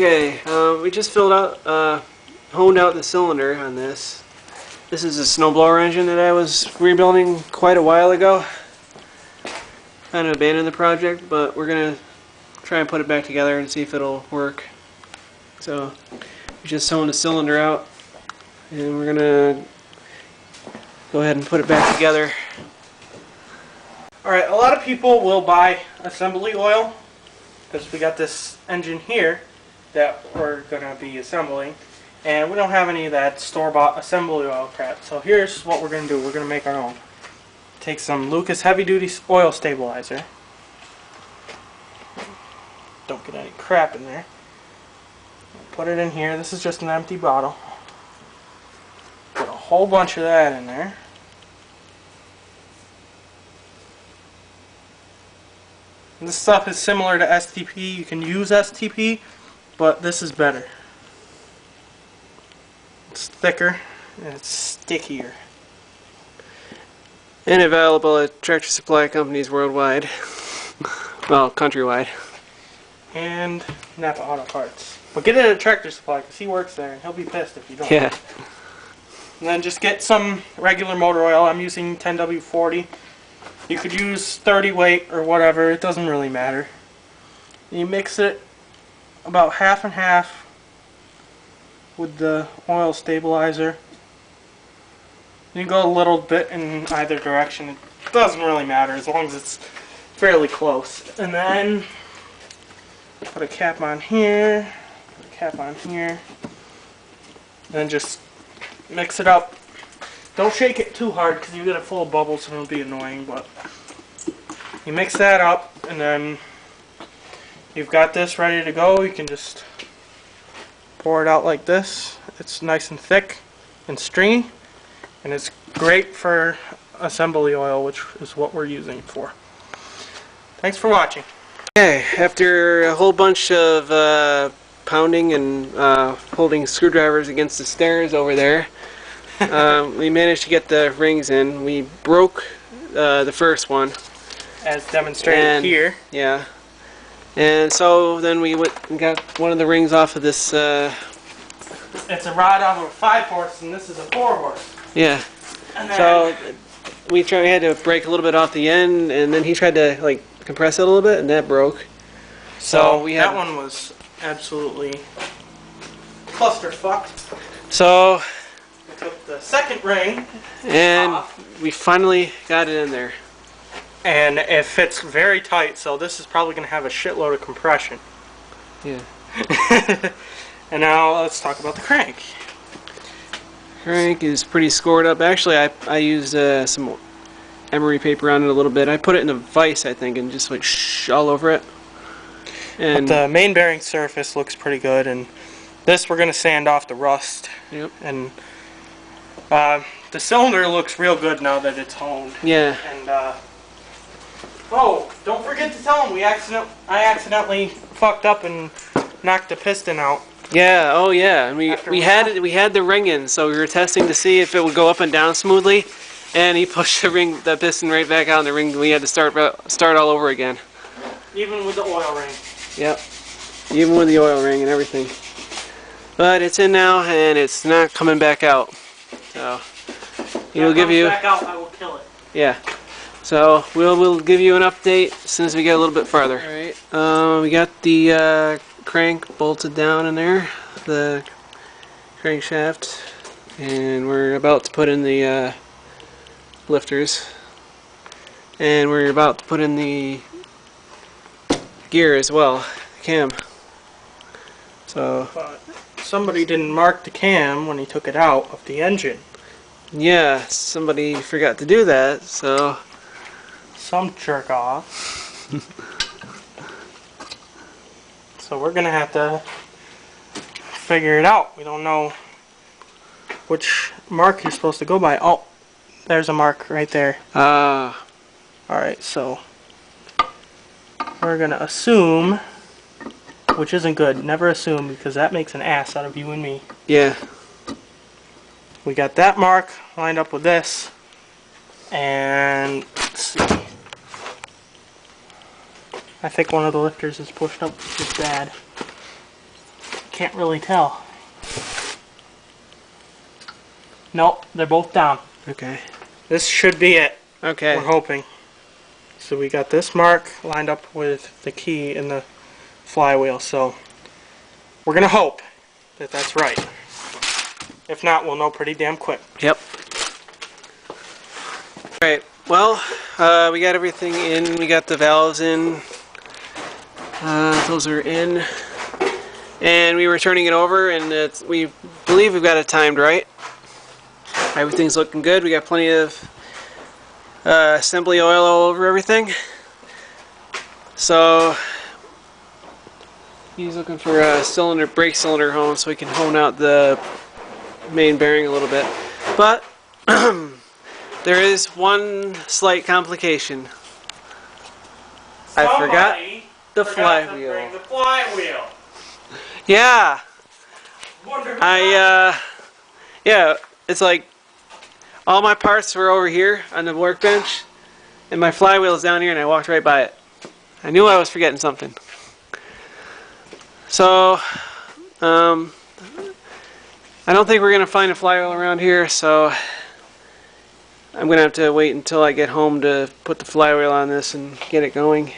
Okay, we just honed out the cylinder on this. This is a Snowblower engine that I was rebuilding quite a while ago. Kind of abandoned the project, but we're gonna try and put it back together and see if it'll work. So, we just honed the cylinder out, and we're gonna go ahead and put it back together. Alright, a lot of people will buy assembly oil because we got this engine here that we're going to be assembling, and we don't have any of that store-bought assembly oil crap. So here's what we're going to do. We're going to make our own. Take some Lucas heavy-duty oil stabilizer. Don't get any crap in there. Put it in here. This is just an empty bottle. Put a whole bunch of that in there. This stuff is similar to STP. You can use STP, but this is better. It's thicker and it's stickier. And available at Tractor Supply companies worldwide. Well, countrywide. And Napa Auto Parts. But get it at Tractor Supply because he works there and he'll be pissed if you don't. Yeah. And then just get some regular motor oil. I'm using 10W40. You could use 30 weight or whatever, it doesn't really matter. You mix it about half and half with the oil stabilizer. You go a little bit in either direction, it doesn't really matter as long as it's fairly close. And then put a cap on here, put a cap on here, and then just mix it up. Don't shake it too hard because you get it full of bubbles and it'll be annoying, but you mix that up and then you've got this ready to go. You can just pour it out like this. It's nice and thick and stringy, and it's great for assembly oil, which is what we're using it for. Thanks for watching. Okay, after a whole bunch of pounding and holding screwdrivers against the stairs over there, we managed to get the rings in. We broke the first one, as demonstrated here. Yeah, and so then we went and got one of the rings off of this. It's a rod off of a 5-horse, and this is a 4-horse. Yeah. So we had to break a little bit off the end, and then he tried to like compress it a little bit, and that broke. So we had that one was absolutely clusterfucked. So I took the second ring and off, we finally got it in there. And it fits very tight, so this is probably going to have a shitload of compression. Yeah. And now let's talk about the crank. Crank is pretty scored up. Actually, I used some emery paper on it a little bit. I put it in a vise, I think, and just like all over it. And but the main bearing surface looks pretty good, and this we're going to sand off the rust. Yep. And the cylinder looks real good now that it's honed. Yeah. And oh, don't forget to tell them I accidentally fucked up and knocked the piston out. Yeah. Oh yeah. And we had the ring in, so we were testing to see if it would go up and down smoothly. And he pushed the piston right back out in the ring. We had to start all over again. Even with the oil ring. Yep. Even with the oil ring and everything. But it's in now, and it's not coming back out. So we'll give you. Back out, I will kill it. Yeah. So we'll give you an update as soon as we get a little bit farther. All right. We got the crank bolted down in there, the crankshaft, and we're about to put in the lifters, and we're about to put in the gear as well, cam. So but somebody didn't mark the cam when he took it out of the engine. yeah, somebody forgot to do that, so some jerk off. So we're gonna have to figure it out. We don't know which mark you're supposed to go by. Oh, there's a mark right there. Alright, so we're gonna assume, which isn't good. Never assume, because that makes an ass out of you and me. yeah. We got that mark lined up with this, and let's see. I think one of the lifters is pushed up just bad. Can't really tell. Nope, they're both down. Okay. This should be it. Okay. We're hoping. So we got this mark lined up with the key in the flywheel, so we're gonna hope that that's right. If not, we'll know pretty damn quick. Yep. Alright, well, we got everything in. We got the valves in. Those are in. And we were turning it over, and we believe we've got it timed right. Everything's looking good. We got plenty of assembly oil all over everything. So he's looking for a brake cylinder hone so we can hone out the main bearing a little bit. But there is one slight complication. I forgot the flywheel. To bring the flywheel. Yeah. Yeah, it's like all my parts were over here on the workbench, and my flywheel is down here, and I walked right by it. I knew I was forgetting something. So, I don't think we're going to find a flywheel around here, so I'm going to have to wait until I get home to put the flywheel on this and get it going.